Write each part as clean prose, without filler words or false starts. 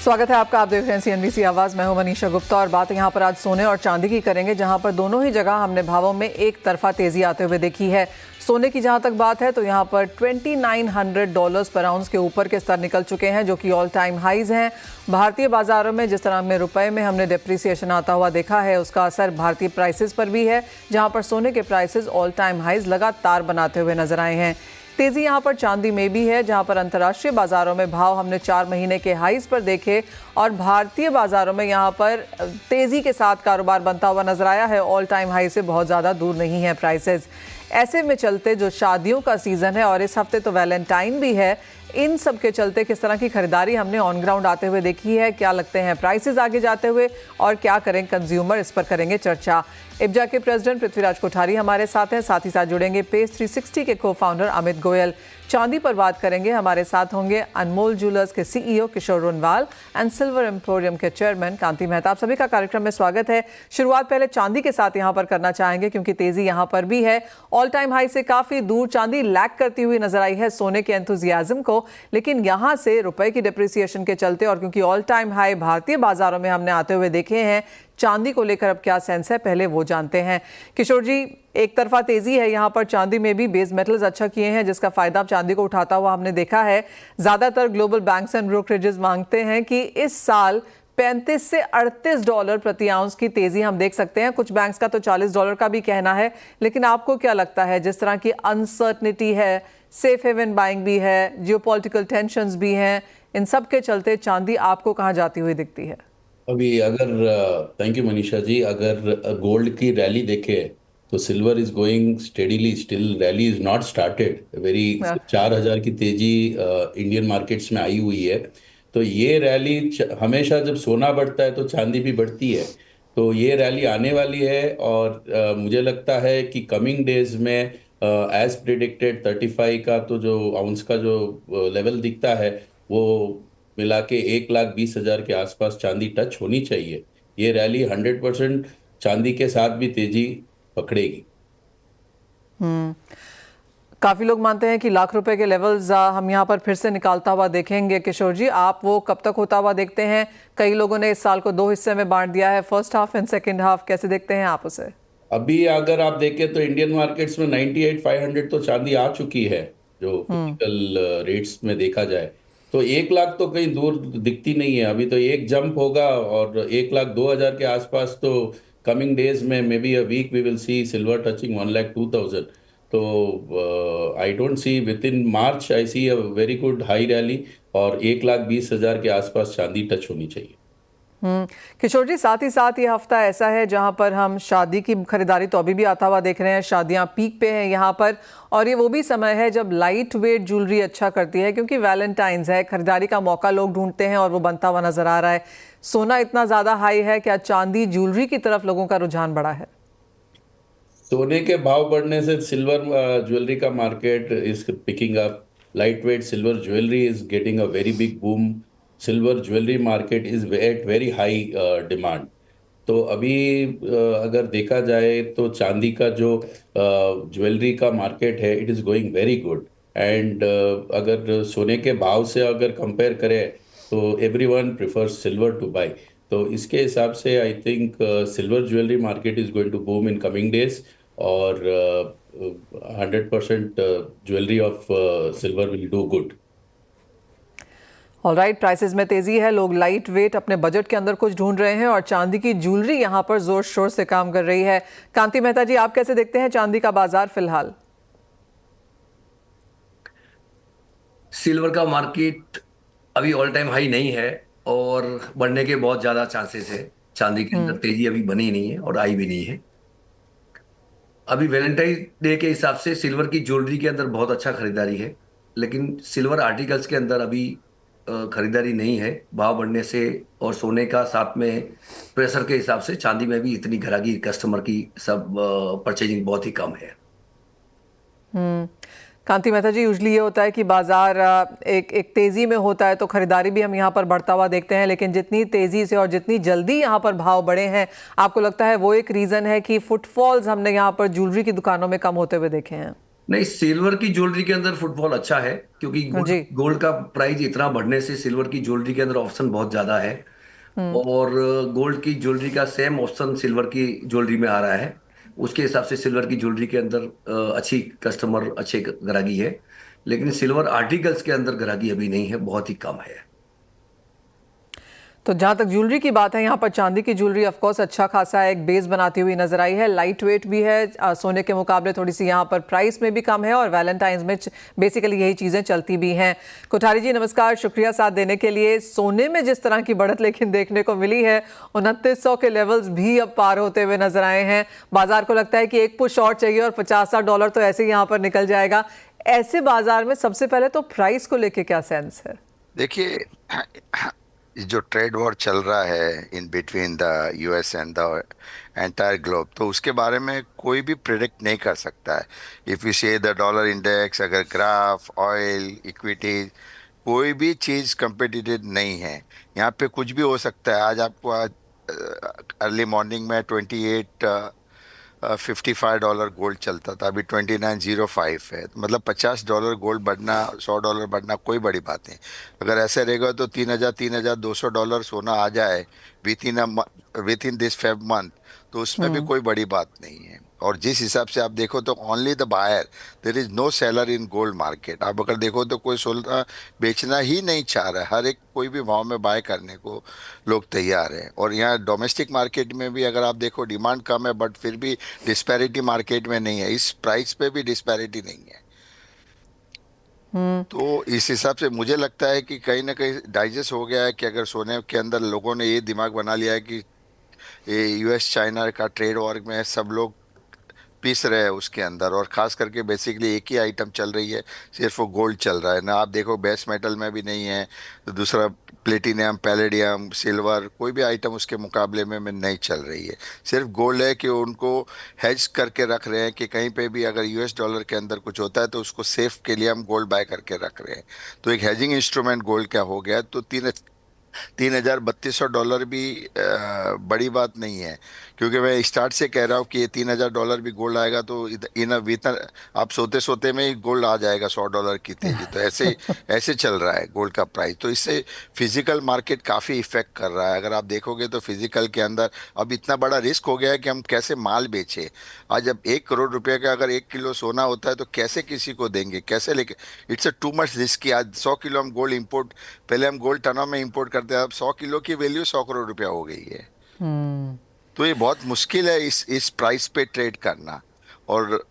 स्वागत है आपका। आप देख रहे हैं CNBC आवाज़। मैं हूं मनीषा गुप्ता और बात यहां पर आज सोने और चांदी की करेंगे, जहां पर दोनों ही जगह हमने भावों में एक तरफा तेजी आते हुए देखी है। सोने की जहां तक बात है तो यहां पर $2900 पर आउंस के ऊपर के स्तर निकल चुके हैं, जो कि ऑल टाइम हाइज हैं। भारतीय बाजारों में जिस तरह में रुपए में हमने डिप्रिसिएशन आता हुआ देखा है, उसका असर भारतीय प्राइसेस पर भी है, जहां पर सोने के प्राइसेस ऑल टाइम हाइज लगातार बनाते हुए नजर आए हैं। तेजी यहां पर चांदी में भी है, जहां पर अंतर्राष्ट्रीय बाजारों में भाव हमने 4 महीने के हाईज पर देखे और भारतीय बाजारों में यहां पर तेजी के साथ कारोबार बनता हुआ नजर आया है। ऑल टाइम हाई से बहुत ज़्यादा दूर नहीं है प्राइसेस। ऐसे में चलते जो शादियों का सीज़न है और इस हफ्ते तो वैलेंटाइन भी है, इन सब के चलते किस तरह की खरीदारी हमने ऑन ग्राउंड आते हुए देखी है, क्या लगते हैं प्राइसेस आगे जाते हुए और क्या करें कंज्यूमर, इस पर करेंगे चर्चा। इब्जा के प्रेसिडेंट पृथ्वीराज कोठारी हमारे साथ हैं, साथ ही साथ जुड़ेंगे पेस 360 के को-फाउंडर अमित गोयल। चांदी पर बात करेंगे, हमारे साथ होंगे अनमोल ज्वेलर्स के CEO Kishore Ronwal and silver emporium के चेयरमैन कांति मेहता। आप सभी का कार्यक्रम में स्वागत है। शुरुआत पहले चांदी के साथ यहां पर करना चाहेंगे, क्योंकि तेजी यहां पर भी है। ऑल टाइम हाई से काफी दूर चांदी लैग करती हुई नजर आई है सोने के एंथुजियाज्म को, लेकिन यहां से रुपए की डिप्रिसिएशन के चलते और क्योंकि ऑल टाइम हाई भारतीय बाजारों में हमने आते हुए देखे हैं, चांदी को लेकर अब क्या सेंस है, पहले वो जानते हैं। किशोर जी, एक तरफा तेजी है यहाँ पर चांदी में भी, बेस मेटल्स अच्छा किए हैं, जिसका फायदा अब चांदी को उठाता हुआ हमने देखा है। ज्यादातर ग्लोबल बैंक्स एंड ब्रोकरेजेस मांगते हैं कि इस साल $35 से $38 प्रति आउंस की तेजी हम देख सकते हैं। कुछ बैंक्स का तो $40 का भी कहना है, लेकिन आपको क्या लगता है, जिस तरह की अनसर्टनिटी है, सेफ हेवन बाइंग भी है, जियोपॉलिटिकल टेंशंस भी हैं, इन सब के चलते चांदी आपको कहाँ जाती हुई दिखती है? अभी अगर थैंक यू मनीषा जी, अगर गोल्ड की रैली देखे तो silver is going steadily, still rally is not started. Very 4000 की तेजी इंडियन मार्केट्स में आई हुई है। तो ये रैली हमेशा जब सोना बढ़ता है तो चांदी भी बढ़ती है, तो ये रैली आने वाली है। और मुझे लगता है कि कमिंग डेज में एज प्रिडिक्टेड 35 का तो जो आउंस का जो लेवल दिखता है, वो मिला के 1,20,000 के आसपास चांदी टच होनी चाहिए। ये रैली 100% चांदी के साथ भी तेजी पकड़ेगी। काफी लोग मानते हैं कि लाख रुपए के लेवल्स हम यहाँ पर फिर से निकालता हुआ देखेंगे। किशोर जी, आप वो कब तक होता हुआ देखते हैं? कई लोगों ने इस साल को 2 हिस्से में बांट दिया है, first half and second half, कैसे देखते हैं आप उसे? अभी अगर आप देखें तो इंडियन मार्केट्स में 98,500 तो चांदी आ चुकी है, जो फिजिकल रेट्स में देखा जाए तो 1 लाख तो कहीं दूर दिखती नहीं है। अभी तो एक जंप होगा और 1,02,000 के आसपास तो कमिंग डेज में may be a week we will see silver touching 1,02,000। तो I don't see within March, I see a very good high rally और 1,20,000 के आसपास चांदी टच होनी चाहिए। किशोर जी, साथ ही साथ ये हफ्ता ऐसा है जहां पर हम शादी की खरीदारी तो अभी भी आता हुआ देख रहे हैं, शादियां पीक पे हैं यहाँ पर, और ये वो भी समय है जब लाइट वेट ज्वेलरी अच्छा करती है, क्योंकि वैलेंटाइंस है, खरीदारी का मौका लोग ढूंढते हैं और वो बनता हुआ नजर आ रहा है। सोना इतना ज्यादा हाई है, क्या चांदी ज्वेलरी की तरफ लोगों का रुझान बढ़ा है? सोने के भाव बढ़ने से सिल्वर ज्वेलरी का market is picking up. Light weight silver jewellery is getting a very big boom. Silver jewellery market is at very high demand. तो अभी अगर देखा जाए तो चांदी का जो ज्वेलरी का मार्केट है, it is going very good. And अगर सोने के भाव से अगर कंपेयर करें तो everyone prefers silver to buy. तो इसके हिसाब से I think silver jewellery market is going to boom in coming days. और 100% jewellery of silver will do good. Alright, prices में तेजी है, लोग लाइट वेट अपने बजट के अंदर कुछ ढूंढ रहे हैं और चांदी की ज्वेलरी यहां पर जोर शोर से काम कर रही है। कांति मेहता जी, आप कैसे देखते हैं चांदी का बाजार फिलहाल? सिल्वर का मार्केट अभी ऑल टाइम हाई नहीं है और बढ़ने के बहुत ज़्यादा चांसेस है। चांदी के अंदर तेजी अभी बनी नहीं है और आई भी नहीं है। अभी वैलेंटाइन डे के हिसाब से सिल्वर की ज्वेलरी के अंदर बहुत अच्छा खरीदारी है, लेकिन सिल्वर आर्टिकल्स के अंदर अभी खरीदारी नहीं है भाव बढ़ने से। और सोने का साथ में प्रेशर के हिसाब से चांदी में भी इतनी ग्राहकी कस्टमर की सब परचेजिंग बहुत ही कम है। कांति मेहता जी, यूजली ये होता है कि बाजार एक तेजी में होता है तो खरीदारी भी हम यहाँ पर बढ़ता हुआ देखते हैं, लेकिन जितनी तेजी से और जितनी जल्दी यहाँ पर भाव बढ़े हैं, आपको लगता है वो एक रीजन है कि फुटफॉल्स हमने यहाँ पर ज्वेलरी की दुकानों में कम होते हुए देखे हैं? नहीं, सिल्वर की ज्वेलरी के अंदर फुटफॉल अच्छा है, क्योंकि गोल्ड जी। गोल्ड का प्राइस इतना बढ़ने से सिल्वर की ज्वेलरी के अंदर ऑप्शन बहुत ज्यादा है। और गोल्ड की ज्वेलरी का सेम ऑप्शन सिल्वर की ज्वेलरी में आ रहा है। उसके हिसाब से सिल्वर की ज्वेलरी के अंदर अच्छी कस्टमर, अच्छे ग्राहकी है। लेकिन सिल्वर आर्टिकल्स के अंदर ग्राहकी अभी नहीं है, बहुत ही कम है। तो जहां तक ज्वेलरी की बात है, यहाँ पर चांदी की ज्वेलरी ऑफ कोर्स अच्छा खासा एक बेस बनाती हुई नजर आई है, लाइट वेट भी है, सोने के मुकाबले थोड़ी सी यहाँ पर प्राइस में भी कम है, और वैलेंटाइंस में बेसिकली यही चीजें चलती भी हैं। कोठारी जी नमस्कार, शुक्रिया साथ देने के लिए। सोने में जिस तरह की बढ़त लेकिन देखने को मिली है, 2900 के लेवल्स भी अब पार होते हुए नजर आए हैं। बाजार को लगता है कि एक पुश और चाहिए और $50-60 तो ऐसे ही यहाँ पर निकल जाएगा। ऐसे बाजार में सबसे पहले तो प्राइस को लेके क्या सेंस है? देखिए, जो ट्रेड वॉर चल रहा है in between the US and the entire globe, तो उसके बारे में कोई भी प्रिडिक्ट नहीं कर सकता है। इफ़ यू से द डॉलर इंडेक्स, अगर ग्राफ, ऑयल, इक्विटीज, कोई भी चीज़ कंपेटिटिव नहीं है। यहाँ पे कुछ भी हो सकता है। आज अर्ली मॉर्निंग में 55 डॉलर गोल्ड चलता था, अभी 2905 है। मतलब $50 गोल्ड बढ़ना, $100 बढ़ना कोई बड़ी बात नहीं। अगर ऐसे रहेगा तो 3200 सोना आ जाए with in this Feb month, तो उसमें भी कोई बड़ी बात नहीं है। और जिस हिसाब से आप देखो तो only the buyer, there is no seller in gold market. आप अगर देखो तो कोई सोना बेचना ही नहीं चाह रहा है, हर एक कोई भी भाव में बाय करने को लोग तैयार हैं। और यहाँ डोमेस्टिक मार्केट में भी अगर आप देखो डिमांड कम है, बट फिर भी डिस्पैरिटी मार्केट में नहीं है, इस प्राइस पे भी डिस्पैरिटी नहीं है। तो इस हिसाब से मुझे लगता है कि कहीं ना कहीं डाइजेस्ट हो गया है कि अगर सोने के अंदर लोगों ने ये दिमाग बना लिया है कि ये यूएस चाइना का ट्रेड वॉर में सब लोग पीस रहे हैं उसके अंदर, और खास करके बेसिकली एक ही आइटम चल रही है, सिर्फ वो गोल्ड चल रहा है ना। आप देखो बेस मेटल में भी नहीं है, तो दूसरा प्लेटिनियम, पैलेडियम, सिल्वर, कोई भी आइटम उसके मुकाबले में नहीं चल रही है। सिर्फ गोल्ड है कि उनको हेज करके रख रहे हैं कि कहीं पे भी अगर यूएस डॉलर के अंदर कुछ होता है तो उसको सेफ के लिए हम गोल्ड बाय करके रख रहे हैं। तो एक हेजिंग इंस्ट्रूमेंट गोल्ड क्या हो गया। तो 3200 भी बड़ी बात नहीं है, क्योंकि मैं स्टार्ट से कह रहा हूँ कि ये $3000 भी गोल्ड आएगा तो इन वेतन आप सोते सोते में ही गोल्ड आ जाएगा $100 की तेजी। तो ऐसे ऐसे चल रहा है गोल्ड का प्राइस। तो इससे फिजिकल मार्केट काफ़ी इफेक्ट कर रहा है। अगर आप देखोगे तो फिजिकल के अंदर अब इतना बड़ा रिस्क हो गया है कि हम कैसे माल बेचे। आज अब 1 करोड़ रुपए का अगर 1 किलो सोना होता है तो कैसे किसी को देंगे, कैसे लेके, it's a too much risk. आज 100 किलो हम गोल्ड इंपोर्ट, पहले हम गोल्ड टनों में इंपोर्ट करते हैं, अब 100 किलो की वैल्यू 100 करोड़ रुपया हो गई है। तो ये बहुत मुश्किल है इस प्राइस पे ट्रेड करना। और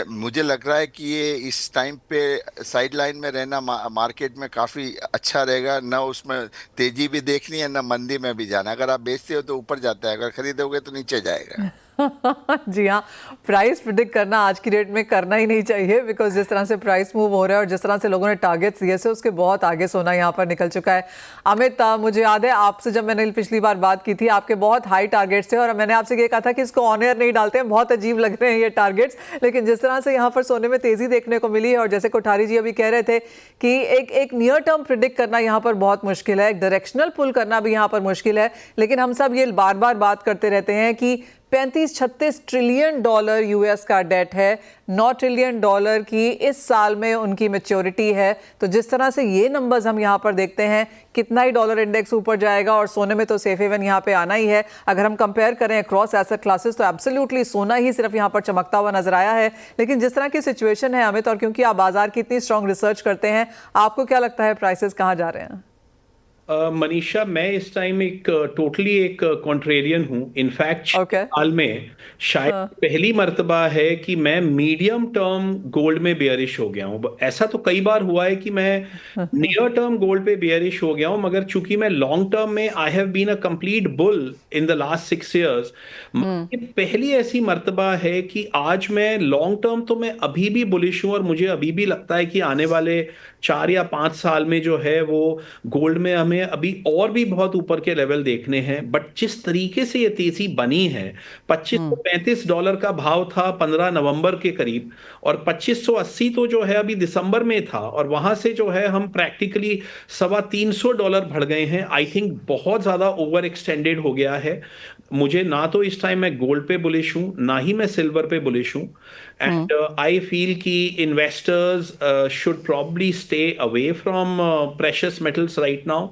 मुझे लग रहा है कि ये इस टाइम पे साइड लाइन में रहना मार्केट में काफ़ी अच्छा रहेगा। ना उसमें तेजी भी देखनी है, ना मंदी में भी जाना। अगर आप बेचते हो तो ऊपर जाता है, अगर खरीदोगे तो नीचे जाएगा। जी हाँ, प्राइस प्रिडिक्ट करना आज की डेट में करना ही नहीं चाहिए, बिकॉज जिस तरह से प्राइस मूव हो रहा है और जिस तरह से लोगों ने टारगेट्स दिए से उसके बहुत आगे सोना यहाँ पर निकल चुका है। अमित, मुझे याद है आपसे जब मैंने पिछली बार बात की थी, आपके बहुत हाई टारगेट्स थे और मैंने आपसे ये कहा था कि इसको ऑन एयर नहीं डालते हैं, बहुत अजीब लग रहे हैं ये टारगेट्स। लेकिन जिस तरह से यहाँ पर सोने में तेजी देखने को मिली है, और जैसे कोठारी जी अभी कह रहे थे कि एक नियर टर्म प्रिडिक्ट करना यहाँ पर बहुत मुश्किल है, एक डायरेक्शनल पुल करना भी यहाँ पर मुश्किल है। लेकिन हम सब ये बार बार बात करते रहते हैं कि 35-36 ट्रिलियन डॉलर यूएस का डेट है, 9 ट्रिलियन डॉलर की इस साल में उनकी मैच्योरिटी है। तो जिस तरह से ये नंबर्स हम यहाँ पर देखते हैं, कितना ही डॉलर इंडेक्स ऊपर जाएगा, और सोने में तो सेफ हेवन यहाँ पे आना ही है। अगर हम कंपेयर करें अक्रॉस एसेट क्लासेस तो एब्सोल्युटली सोना ही सिर्फ यहाँ पर चमकता हुआ नजर आया है। लेकिन जिस तरह की सिचुएशन है अमित, और क्योंकि आप बाजार की इतनी स्ट्रॉन्ग रिसर्च करते हैं, आपको क्या लगता है प्राइसेस कहाँ जा रहे हैं? मनीषा, मैं इस टाइम टोटली एक कॉन्ट्रेरियन हूँ। इनफैक्ट हाल में शायद पहली मर्तबा है कि मैं मीडियम टर्म गोल्ड में बेयरिश हो गया हूँ। ऐसा तो कई बार हुआ है कि मैं नियर टर्म गोल्ड पे बेयरिश हो गया हूँ, मगर चूंकि मैं लॉन्ग टर्म में I have been a complete bull in the last 6 years, पहली ऐसी मर्तबा है कि आज मैं लॉन्ग टर्म तो मैं अभी भी बुलिश हूँ, और मुझे अभी भी लगता है कि आने वाले 4 या 5 साल में जो है वो गोल्ड में हमें अभी और भी बहुत ऊपर के लेवल देखने हैं। बट जिस तरीके से ये तेजी बनी है, $2535 का भाव था 15 नवंबर के करीब, और 2580 तो जो है अभी दिसंबर में था, और वहां से जो है हम प्रैक्टिकली $325 बढ़ गए हैं। आई थिंक बहुत ज्यादा ओवर एक्सटेंडेड हो गया है। मुझे ना तो इस टाइम मैं गोल्ड पे बुलिश हूं, ना ही मैं सिल्वर पे बुलिश हूं। एंड आई फील कि investors should probably stay away from precious metals right now.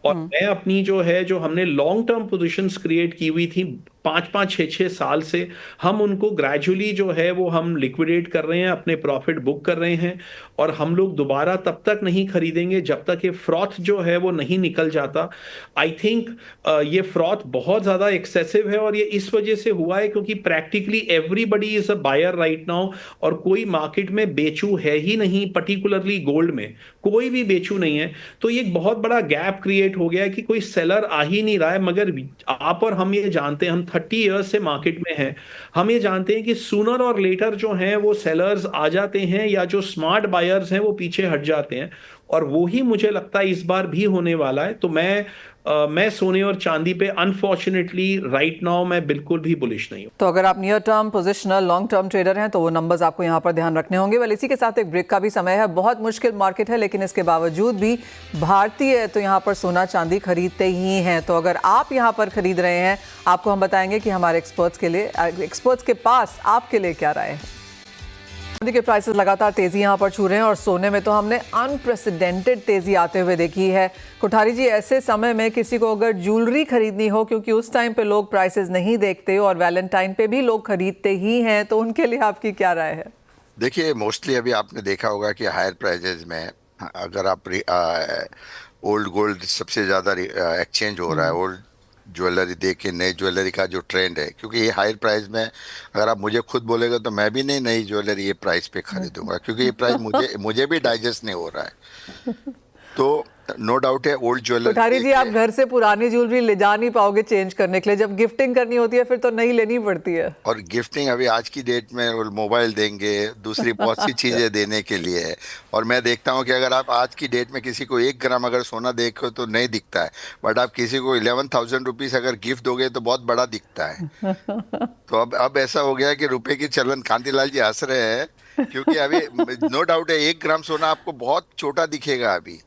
और मैं अपनी जो है, जो हमने लॉन्ग टर्म पोजीशंस क्रिएट की हुई थी 5-5 6-6 साल से, हम उनको ग्रेजुअली जो है वो हम लिक्विडेट कर रहे हैं, अपने प्रॉफिट बुक कर रहे हैं। और हम लोग दोबारा तब तक नहीं खरीदेंगे जब तक ये फ्रॉथ जो है वो नहीं निकल जाता। आई थिंक ये फ्रॉथ बहुत ज़्यादा एक्सेसिव है, और ये इस वजह से हुआ है क्योंकि practically everybody is a buyer right now, और कोई मार्केट में बेचू है ही नहीं, पर्टिकुलरली गोल्ड में कोई भी बेचू नहीं है। तो ये एक बहुत बड़ा गैप क्रिएट हो गया है कि कोई सेलर आ ही नहीं रहा है। मगर आप और हम ये जानते हैं, हम 30 इयर्स से मार्केट में हैं, हम ये जानते हैं कि सूनर और लेटर जो हैं वो सेलर्स आ जाते हैं, या जो स्मार्ट बायर्स हैं वो पीछे हट जाते हैं। और वो ही मुझे लगता है इस बार भी होने वाला है। तो मैं सोने और चांदी पे अनफॉर्चुनेटली राइट नाउ मैं बिल्कुल भी बुलिश नहीं हूं। तो अगर आप near term positional long term trader हैं तो वो नंबर्स आपको यहाँ पर ध्यान रखने होंगे। वेल, इसी के साथ एक ब्रेक का भी समय है। बहुत मुश्किल मार्केट है, लेकिन इसके बावजूद भी भारतीय तो यहाँ पर सोना चांदी खरीदते ही हैं। तो अगर आप यहाँ पर खरीद रहे हैं, आपको हम बताएंगे कि हमारे एक्सपर्ट्स के पास आपके लिए क्या राय है। चांदी के प्राइसेस लगातार तेजी यहां पर छू रहे हैं, और सोने में तो हमने अनप्रेसिडेंटेड तेजी आते हुए देखी है। कोठारी जी, ऐसे समय में किसी को अगर ज्वेलरी खरीदनी हो, क्योंकि उस टाइम पे लोग प्राइसेस नहीं देखते और वैलेंटाइन पे भी लोग खरीदते ही हैं, तो उनके लिए आपकी क्या राय है? देखिए, मोस्टली अभी आपने देखा होगा कि हायर प्राइजेज में अगर आप ओल्ड गोल्ड सबसे ज्यादा एक्सचेंज हो रहा है। ओल्ड ज्वेलरी देख के नई ज्वेलरी का जो ट्रेंड है, क्योंकि ये हायर प्राइस में अगर आप मुझे खुद बोलेगा तो मैं भी नहीं नई ज्वेलरी ये प्राइस पे खरीदूंगा, क्योंकि ये प्राइस मुझे भी डाइजेस्ट नहीं हो रहा है। तो नो डाउट है ओल्ड ज्वेलरी। कोठारी जी, आप घर से पुरानी ज्वेलरी ले जा नहीं पाओगे चेंज करने के लिए, जब गिफ्टिंग करनी होती है फिर तो नई लेनी पड़ती है। और गिफ्टिंग अभी आज की डेट में मोबाइल देंगे, दूसरी बहुत सी चीजें देने के लिए है। और मैं देखता हूँ कि अगर आप आज की डेट में किसी को 1 ग्राम अगर सोना देखो तो नहीं दिखता है, बट आप किसी को 11,000 रुपीज अगर गिफ्ट दोगे तो बहुत बड़ा दिखता है। तो अब ऐसा हो गया है कि रुपए की चलन, कांतिलाल जी हंस रहे हैं, क्योंकि अभी नो डाउट है 1 ग्राम सोना आपको बहुत छोटा दिखेगा अभी।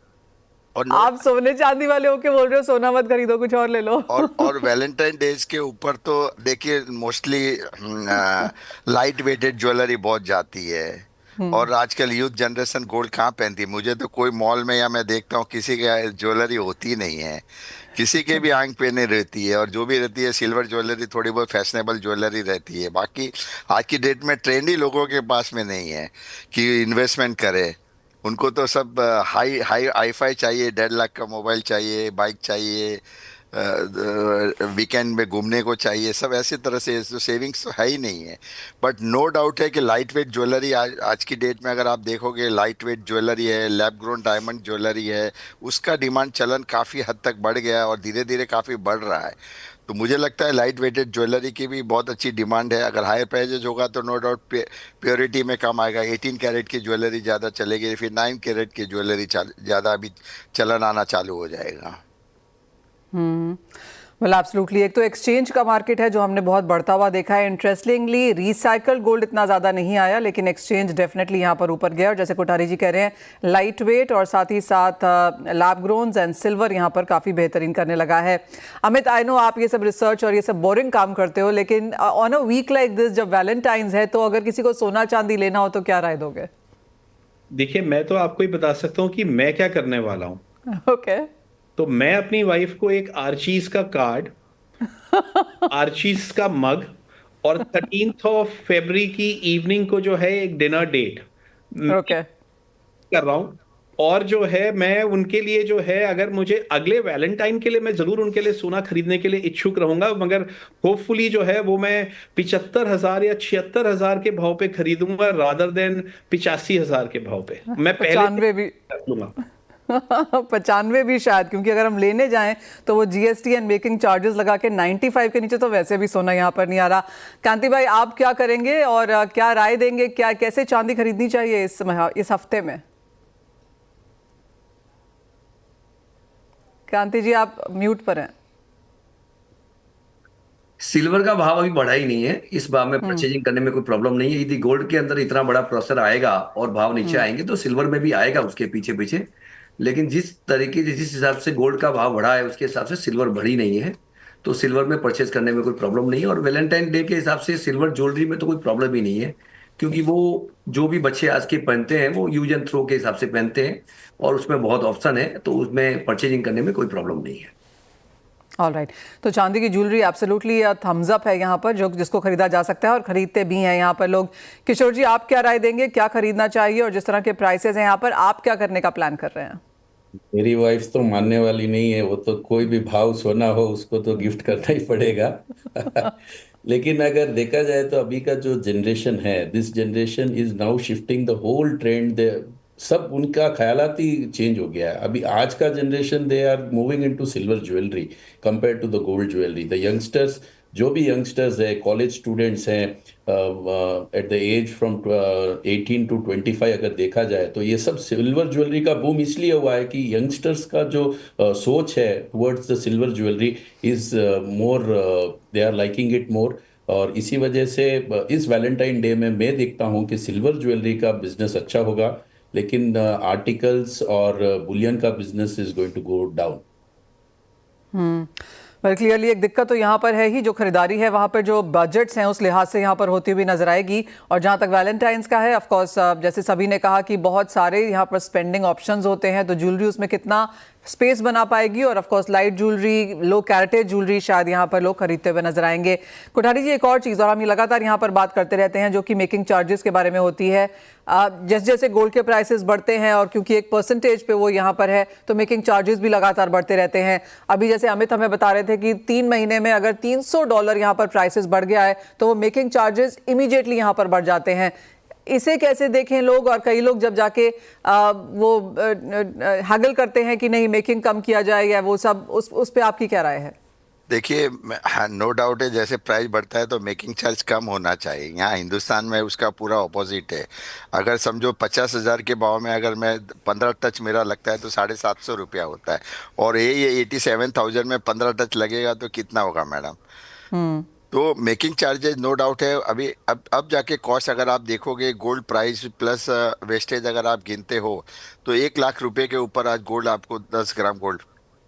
और आप सोने चांदी वाले होके बोल रहे हो सोना मत खरीदो, कुछ और ले लो। और वैलेंटाइन डेज के ऊपर तो देखिए मोस्टली लाइट वेटेड ज्वेलरी बहुत जाती है। और आजकल यूथ जनरेशन गोल्ड कहाँ पहनती है? मुझे तो कोई मॉल में, या मैं देखता हूँ किसी के ज्वेलरी होती नहीं है, किसी के भी आंख पे नहीं रहती है। और जो भी रहती है सिल्वर ज्वेलरी, थोड़ी बहुत फैशनेबल ज्वेलरी रहती है। बाकी आज की डेट में ट्रेंडी लोगों के पास में नहीं है कि इन्वेस्टमेंट करे। उनको तो सब हाई हाई हाईफाई चाहिए, 1.5 लाख का मोबाइल चाहिए, बाइक चाहिए, वीकेंड में घूमने को चाहिए, सब ऐसी तरह से। तो सेविंग्स तो है ही नहीं है। बट नो डाउट है कि लाइट वेट ज्वेलरी आज की डेट में अगर आप देखोगे, लाइट वेट ज्वेलरी है, लैब ग्रोन डायमंड ज्वेलरी है, उसका डिमांड चलन काफ़ी हद तक बढ़ गया है और धीरे धीरे काफ़ी बढ़ रहा है। तो मुझे लगता है लाइट वेटेड ज्वेलरी की भी बहुत अच्छी डिमांड है। अगर हायर प्राइजेज होगा तो नो डाउट प्योरिटी में कम आएगा। 18 कैरेट की ज्वेलरी ज़्यादा चलेगी, फिर 9 कैरेट की ज्वेलरी ज़्यादा अभी चलन आना चालू हो जाएगा। Well, absolutely. एक तो एक्सचेंज का मार्केट है जो हमने बहुत बढ़ता हुआ देखा है। इंटरेस्टिंगली रिसाइकल्ड गोल्ड इतना ज़्यादा नहीं आया, लेकिन एक्सचेंज डेफिनेटली यहाँ पर ऊपर गया। और जैसे कोठारी जी कह रहे हैं, लाइट वेट और साथ ही साथ लैब ग्रोन्स एंड सिल्वर यहाँ पर काफ़ी बेहतरीन करने लगा है। अमित, आई नो आप ये सब रिसर्च और ये सब बोरिंग काम करते हो, लेकिन on a week like this, जब वैलेंटाइंस है, तो अगर किसी को सोना चांदी लेना हो तो क्या राय दोगे? देखिए, मैं तो आपको ही बता सकता हूँ कि मैं क्या करने वाला हूँ। ओके। तो मैं अपनी वाइफ को एक आर्चीज का कार्ड, आर्चीज का मग, और 13 फरवरी की इवनिंग को जो है एक डिनर डेट कर रहा हूं। और जो है मैं उनके लिए जो है, अगर मुझे अगले वैलेंटाइन के लिए, मैं जरूर उनके लिए सोना खरीदने के लिए इच्छुक रहूंगा, मगर होपफुली जो है वो मैं 75,000 या 76,000 के भाव पे खरीदूंगा, रादर देन 85,000 के भाव पे। मैं पहले भी लूंगा 95 भी शायद, क्योंकि अगर हम लेने जाएं तो वो जीएसटी एंड मेकिंग चार्जेस लगा के 95 के नीचे तो वैसे भी सोना यहाँ पर नहीं आ रहा। कांति भाई, आप क्या करेंगे और क्या राय देंगे? क्या कैसे चांदी खरीदनी चाहिए इस हफ्ते में? कांति जी, आप म्यूट पर हैं। सिल्वर का भाव अभी बढ़ा ही नहीं है, इस भाव में परचेजिंग करने में कोई प्रॉब्लम नहीं है। यदि गोल्ड के अंदर इतना बड़ा प्रेशर आएगा और भाव नीचे आएंगे तो सिल्वर में भी आएगा उसके पीछे पीछे। लेकिन जिस हिसाब से गोल्ड का भाव बढ़ा है उसके हिसाब से सिल्वर बढ़ी नहीं है, तो सिल्वर में परचेज करने में कोई प्रॉब्लम नहीं है। और वैलेंटाइन डे के हिसाब से सिल्वर ज्वेलरी में तो कोई प्रॉब्लम ही नहीं है, क्योंकि वो जो भी बच्चे आज के पहनते हैं वो यूज एंड थ्रो के हिसाब से पहनते हैं और उसमें बहुत ऑप्शन है, तो उसमें परचेजिंग करने में कोई प्रॉब्लम नहीं है। ऑलराइट, तो चांदी की ज्वेलरी एब्सोल्युटली थम्स अप है यहाँ पर, जो जिसको खरीदा जा सकता है और खरीदते भी हैं यहाँ पर लोग। किशोर जी, आप क्या राय देंगे, क्या खरीदना चाहिए, और जिस तरह के प्राइसेस हैं यहाँ पर, आप क्या करने का प्लान कर रहे हैं? मेरी वाइफ तो मानने वाली नहीं है, वो तो कोई भी भाव सोना हो उसको तो गिफ्ट करना ही पड़ेगा। लेकिन अगर देखा जाए तो अभी का जो जनरेशन है, this generation is now shifting the whole trend. सब उनका ख्यालात ही चेंज हो गया है। अभी आज का generation they are moving into silver jewellery compare to the gold jewellery. The youngsters, जो भी यंगस्टर्स है, कॉलेज स्टूडेंट्स हैं, at the age from 18 to 25 अगर देखा जाए तो ये सब सिल्वर ज्वेलरी का बूम इसलिए हुआ है कि यंगस्टर्स का जो सोच है towards the silver jewellery is more, they are liking it more. और इसी वजह से इस वैलेंटाइन डे में मैं देखता हूँ कि सिल्वर ज्वेलरी का बिजनेस अच्छा होगा, लेकिन आर्टिकल्स और बुलियन का business is going to go down. Well, clearly एक दिक्कत तो यहाँ पर है ही, जो खरीदारी है वहाँ पर जो बजट्स हैं उस लिहाज से यहाँ पर होती हुई नजर आएगी। और जहाँ तक वैलेंटाइंस का है, ऑफ कोर्स जैसे सभी ने कहा कि बहुत सारे यहाँ पर स्पेंडिंग ऑप्शंस होते हैं, तो ज्वेलरी उसमें कितना स्पेस बना पाएगी। और of course light jewellery, low caratage jewellery शायद यहाँ पर लोग खरीदते हुए नजर आएंगे। कोठारी जी, एक और चीज़, और हम ये लगातार यहाँ पर बात करते रहते हैं, जो कि मेकिंग चार्जेस के बारे में होती है। जैसे जैसे गोल्ड के प्राइसेस बढ़ते हैं और क्योंकि एक परसेंटेज पे वो यहाँ पर है, तो मेकिंग चार्जेस भी लगातार बढ़ते रहते हैं। अभी जैसे अमित हमें बता रहे थे कि 3 महीने में अगर $300 यहाँ पर प्राइसेस बढ़ गया है तो वो मेकिंग चार्जेस इमीडिएटली यहाँ पर बढ़ जाते हैं। इसे कैसे देखें लोग, और कई लोग जब जाके वो हैगल करते हैं कि नहीं मेकिंग कम किया जाए, या वो सब, उस पे आपकी क्या राय है? देखिए, नो डाउट है, जैसे प्राइस बढ़ता है तो मेकिंग चार्ज कम होना चाहिए। यहाँ हिंदुस्तान में उसका पूरा ऑपोजिट है। अगर समझो 50,000 के भाव में अगर मैं 15 टच मेरा लगता है तो 750 रुपया होता है, और ये 87,000 में 15 टच लगेगा तो कितना होगा मैडम? तो मेकिंग चार्जेस नो डाउट है। अभी अब जाके कॉस्ट अगर आप देखोगे, गोल्ड प्राइस प्लस वेस्टेज अगर आप गिनते हो तो 1 लाख रुपए के ऊपर आज गोल्ड आपको 10 ग्राम गोल्ड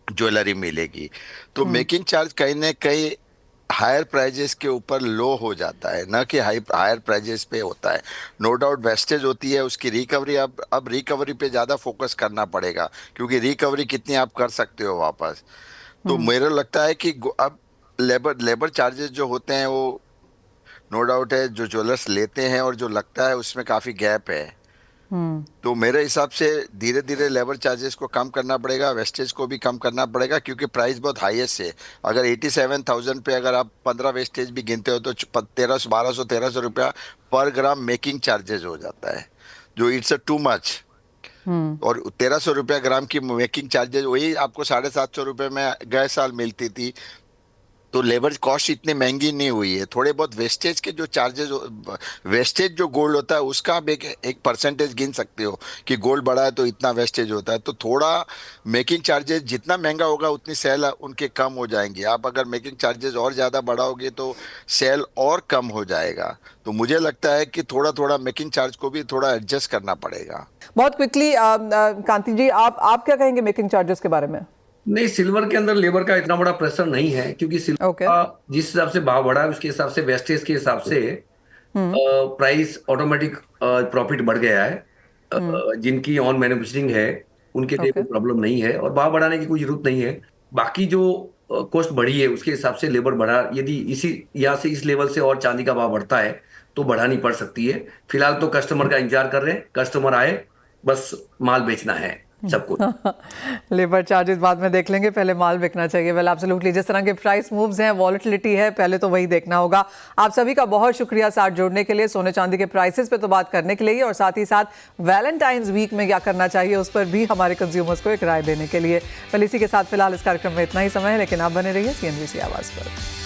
ज्वेलरी मिलेगी। तो मेकिंग चार्ज कहीं ना कहीं हायर प्राइजेस के ऊपर लो हो जाता है, ना कि हायर प्राइजेस पे होता है। नो डाउट वेस्टेज होती है, उसकी रिकवरी अब रिकवरी पे ज़्यादा फोकस करना पड़ेगा, क्योंकि रिकवरी कितनी आप कर सकते हो वापस। तो मेरा लगता है कि अब लेबर चार्जेस जो होते हैं वो नो डाउट है जो ज्वेलर्स लेते हैं और जो लगता है उसमें काफ़ी गैप है। तो मेरे हिसाब से धीरे धीरे लेबर चार्जेस को कम करना पड़ेगा, वेस्टेज को भी कम करना पड़ेगा, क्योंकि प्राइस बहुत हाईएस्ट है। अगर 87,000 पे अगर आप 15 वेस्टेज भी गिनते हो तो 1200-1300 रुपया पर ग्राम मेकिंग चार्जेस हो जाता है, जो इट्स अ टू मच। और 1300 रुपया ग्राम की मेकिंग चार्जेस वही आपको 750 रुपये में गए साल मिलती थी। तो लेबर कॉस्ट इतनी महंगी नहीं हुई है। थोड़े बहुत वेस्टेज के जो चार्जेस, वेस्टेज जो गोल्ड होता है उसका आप एक परसेंटेज गिन सकते हो कि गोल्ड बढ़ा है तो इतना वेस्टेज होता है। तो थोड़ा मेकिंग चार्जेस जितना महंगा होगा उतनी सेल उनके कम हो जाएंगे। आप अगर मेकिंग चार्जेस और ज़्यादा बढ़ाओगे तो सेल और कम हो जाएगा। तो मुझे लगता है कि थोड़ा थोड़ा मेकिंग चार्ज को भी थोड़ा एडजस्ट करना पड़ेगा। बहुत क्विकली कांति जी, आप क्या कहेंगे मेकिंग चार्जेस के बारे में? नहीं, सिल्वर के अंदर लेबर का इतना बड़ा प्रेशर नहीं है, क्योंकि सिल्वर का जिस हिसाब से भाव बढ़ा है उसके हिसाब से वेस्टेज के हिसाब से प्राइस ऑटोमेटिक प्रॉफिट बढ़ गया है। जिनकी ऑन मैन्युफैक्चरिंग है उनके लिए कोई प्रॉब्लम नहीं है और भाव बढ़ाने की कोई जरूरत नहीं है। बाकी जो कॉस्ट बढ़ी है उसके हिसाब से लेबर बढ़ा, यदि इसी यहाँ से इस लेवल से और चांदी का भाव बढ़ता है तो बढ़ानी पड़ सकती है। फिलहाल तो कस्टमर का इंतजार कर रहे हैं, कस्टमर आए, बस माल बेचना है सबको। लेबर चार्जेस बाद में देख लेंगे, पहले माल बिकना चाहिए। वेल एब्सोल्युटली, जिस तरह के प्राइस मूव्स हैं, वॉलेटिलिटी है, पहले तो वही देखना होगा। आप सभी का बहुत शुक्रिया साथ जोड़ने के लिए, सोने चांदी के प्राइसेस पे तो बात करने के लिए, और साथ ही साथ वैलेंटाइंस वीक में क्या करना चाहिए उस पर भी हमारे कंज्यूमर्स को एक राय देने के लिए। वेल इसी के साथ फिलहाल इस कार्यक्रम में इतना ही समय है, लेकिन आप बने रहिए CNBC आवाज़ पर।